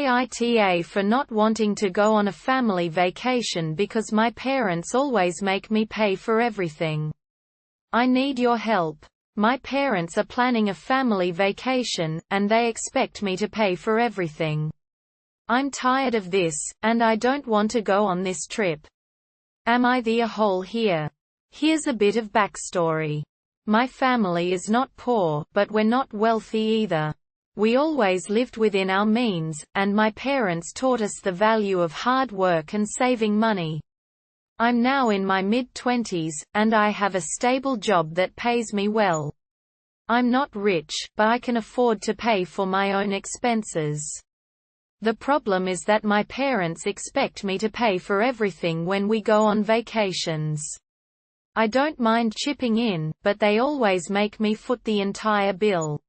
AITA for not wanting to go on a family vacation because my parents always make me pay for everything. I need your help. My parents are planning a family vacation, and they expect me to pay for everything. I'm tired of this, and I don't want to go on this trip. Am I the a-hole here? Here's a bit of backstory. My family is not poor, but we're not wealthy either. We always lived within our means, and my parents taught us the value of hard work and saving money. I'm now in my mid-20s, and I have a stable job that pays me well. I'm not rich, but I can afford to pay for my own expenses. The problem is that my parents expect me to pay for everything when we go on vacations. I don't mind chipping in, but they always make me foot the entire bill.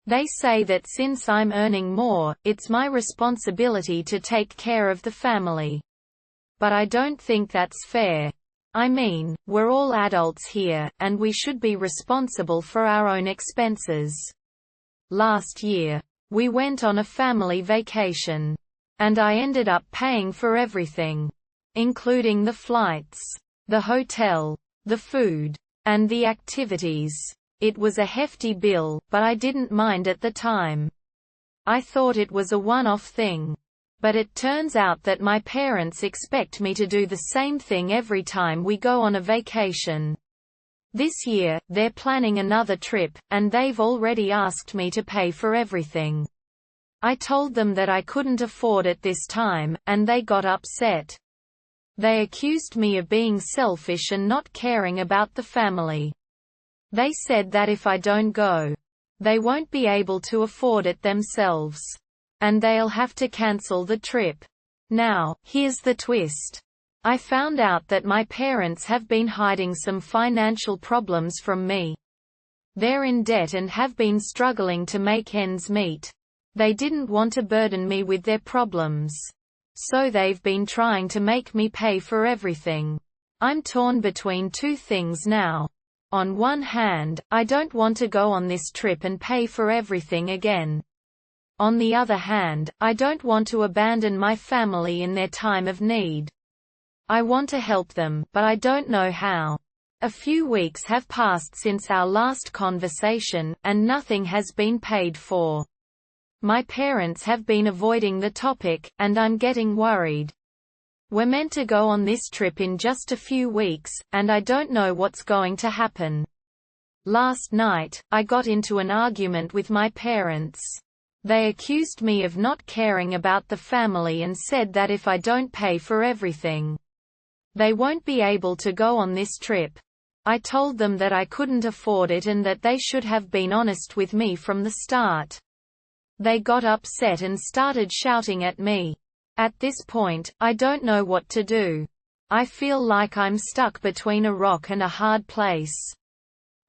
They say that since I'm earning more, it's my responsibility to take care of the family. But I don't think that's fair. I mean, we're all adults here, and we should be responsible for our own expenses. Last year, we went on a family vacation. And I ended up paying for everything. Including the flights, the hotel, the food, and the activities. It was a hefty bill, but I didn't mind at the time. I thought it was a one-off thing. But it turns out that my parents expect me to do the same thing every time we go on a vacation. This year, they're planning another trip, and they've already asked me to pay for everything. I told them that I couldn't afford it this time, and they got upset. They accused me of being selfish and not caring about the family. They said that if I don't go, they won't be able to afford it themselves. And they'll have to cancel the trip. Now, here's the twist. I found out that my parents have been hiding some financial problems from me. They're in debt and have been struggling to make ends meet. They didn't want to burden me with their problems. So they've been trying to make me pay for everything. I'm torn between two things now. On one hand, I don't want to go on this trip and pay for everything again. On the other hand, I don't want to abandon my family in their time of need. I want to help them, but I don't know how. A few weeks have passed since our last conversation, and nothing has been paid for. My parents have been avoiding the topic, and I'm getting worried. We're meant to go on this trip in just a few weeks, and I don't know what's going to happen. Last night, I got into an argument with my parents. They accused me of not caring about the family and said that if I don't pay for everything, they won't be able to go on this trip. I told them that I couldn't afford it and that they should have been honest with me from the start. They got upset and started shouting at me. At this point, I don't know what to do. I feel like I'm stuck between a rock and a hard place.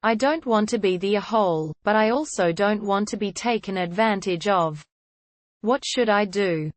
I don't want to be the a-hole, but I also don't want to be taken advantage of. What should I do?